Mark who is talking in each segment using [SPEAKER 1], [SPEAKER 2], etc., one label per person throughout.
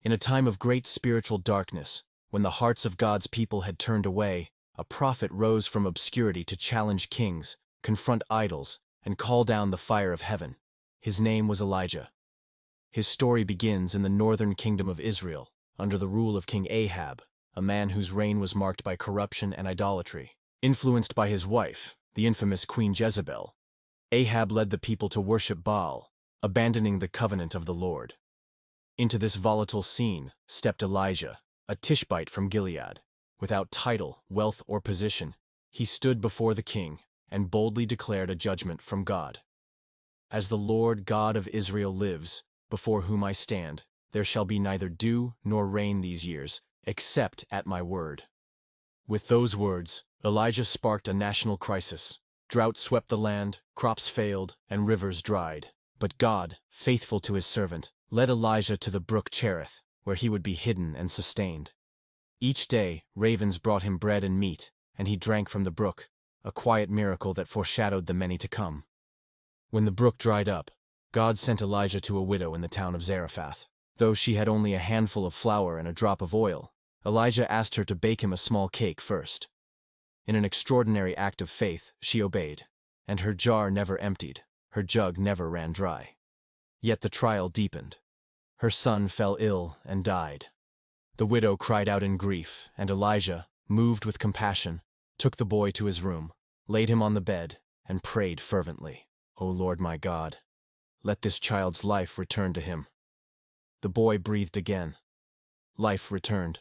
[SPEAKER 1] In a time of great spiritual darkness, when the hearts of God's people had turned away, a prophet rose from obscurity to challenge kings, confront idols, and call down the fire of heaven. His name was Elijah. His story begins in the northern kingdom of Israel, under the rule of King Ahab, a man whose reign was marked by corruption and idolatry. Influenced by his wife, the infamous Queen Jezebel, Ahab led the people to worship Baal, abandoning the covenant of the Lord. Into this volatile scene stepped Elijah, a Tishbite from Gilead. Without title, wealth, or position, he stood before the king and boldly declared a judgment from God. As the Lord God of Israel lives, before whom I stand, there shall be neither dew nor rain these years, except at my word. With those words, Elijah sparked a national crisis. Drought swept the land, crops failed, and rivers dried. But God, faithful to his servant, led Elijah to the brook Cherith, where he would be hidden and sustained. Each day, ravens brought him bread and meat, and he drank from the brook, a quiet miracle that foreshadowed the many to come. When the brook dried up, God sent Elijah to a widow in the town of Zarephath. Though she had only a handful of flour and a drop of oil, Elijah asked her to bake him a small cake first. In an extraordinary act of faith, she obeyed, and her jar never emptied, her jug never ran dry. Yet the trial deepened. Her son fell ill and died. The widow cried out in grief, and Elijah, moved with compassion, took the boy to his room, laid him on the bed, and prayed fervently, "O Lord my God, let this child's life return to him." The boy breathed again. Life returned.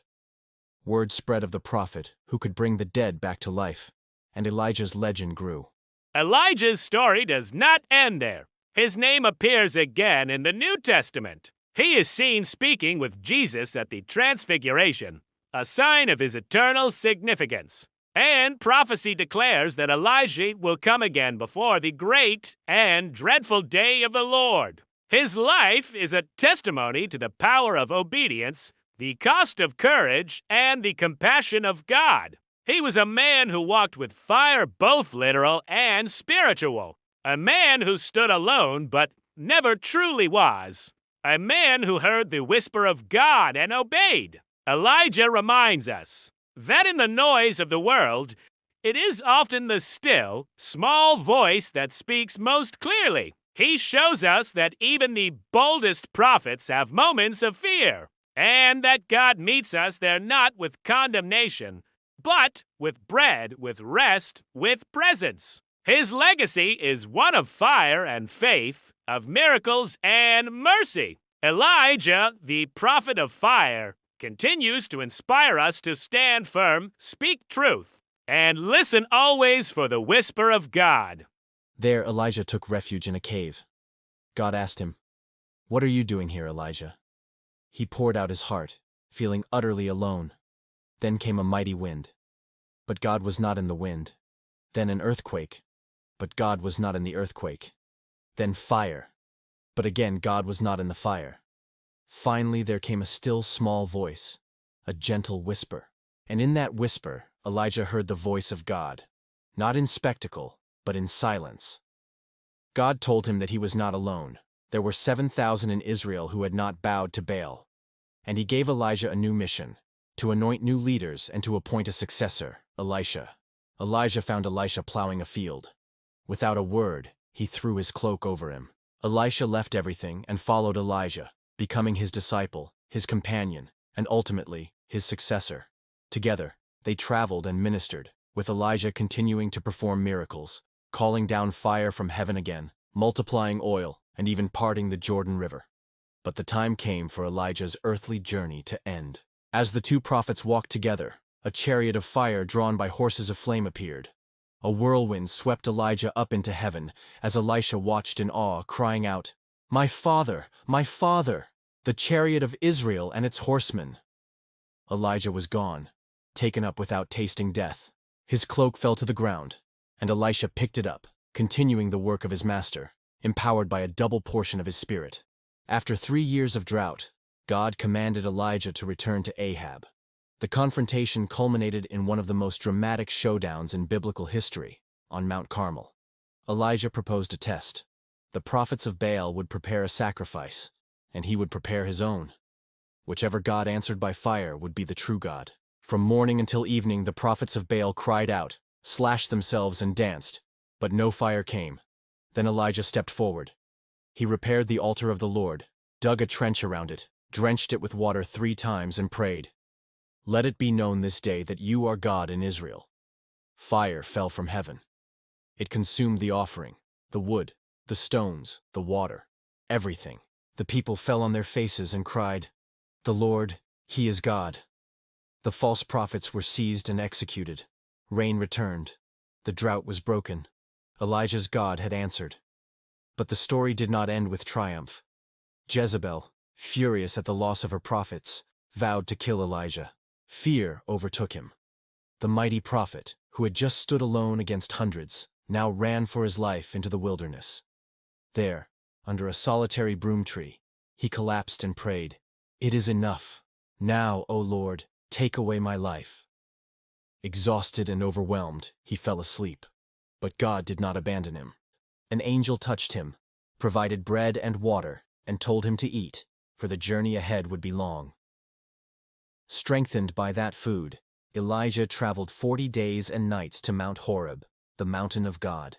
[SPEAKER 1] Word spread of the prophet who could bring the dead back to life, and Elijah's legend grew.
[SPEAKER 2] Elijah's story does not end there. His name appears again in the New Testament. He is seen speaking with Jesus at the Transfiguration, a sign of his eternal significance. And prophecy declares that Elijah will come again before the great and dreadful day of the Lord. His life is a testimony to the power of obedience, the cost of courage, and the compassion of God. He was a man who walked with fire, both literal and spiritual. A man who stood alone but never truly was. A man who heard the whisper of God and obeyed. Elijah reminds us that in the noise of the world, it is often the still, small voice that speaks most clearly. He shows us that even the boldest prophets have moments of fear, and that God meets us there not with condemnation, but with bread, with rest, with presence. His legacy is one of fire and faith, of miracles and mercy. Elijah, the prophet of fire, continues to inspire us to stand firm, speak truth, and listen always for the whisper of God.
[SPEAKER 1] There Elijah took refuge in a cave. God asked him, "What are you doing here, Elijah?" He poured out his heart, feeling utterly alone. Then came a mighty wind. But God was not in the wind. Then an earthquake. But God was not in the earthquake. Then fire. But again God was not in the fire. Finally there came a still small voice, a gentle whisper. And in that whisper, Elijah heard the voice of God, not in spectacle, but in silence. God told him that he was not alone. There were 7,000 in Israel who had not bowed to Baal. And he gave Elijah a new mission, to anoint new leaders and to appoint a successor, Elisha. Elijah found Elisha plowing a field. Without a word, he threw his cloak over him. Elisha left everything and followed Elijah, becoming his disciple, his companion, and ultimately, his successor. Together, they traveled and ministered, with Elijah continuing to perform miracles, calling down fire from heaven again, multiplying oil, and even parting the Jordan River. But the time came for Elijah's earthly journey to end. As the two prophets walked together, a chariot of fire drawn by horses of flame appeared. A whirlwind swept Elijah up into heaven, as Elisha watched in awe, crying out, my father, the chariot of Israel and its horsemen." Elijah was gone, taken up without tasting death. His cloak fell to the ground, and Elisha picked it up, continuing the work of his master, empowered by a double portion of his spirit. After 3 years of drought, God commanded Elijah to return to Ahab. The confrontation culminated in one of the most dramatic showdowns in biblical history, on Mount Carmel. Elijah proposed a test. The prophets of Baal would prepare a sacrifice, and he would prepare his own. Whichever God answered by fire would be the true God. From morning until evening the prophets of Baal cried out, slashed themselves and danced, but no fire came. Then Elijah stepped forward. He repaired the altar of the Lord, dug a trench around it, drenched it with water 3 times and prayed, "Let it be known this day that you are God in Israel." Fire fell from heaven. It consumed the offering, the wood, the stones, the water, everything. The people fell on their faces and cried, "The Lord, He is God." The false prophets were seized and executed. Rain returned. The drought was broken. Elijah's God had answered. But the story did not end with triumph. Jezebel, furious at the loss of her prophets, vowed to kill Elijah. Fear overtook him. The mighty prophet, who had just stood alone against hundreds, now ran for his life into the wilderness. There, under a solitary broom tree, he collapsed and prayed, "It is enough. Now, O Lord, take away my life." Exhausted and overwhelmed, he fell asleep. But God did not abandon him. An angel touched him, provided bread and water, and told him to eat, for the journey ahead would be long. Strengthened by that food, Elijah traveled 40 days and nights to Mount Horeb, the mountain of God.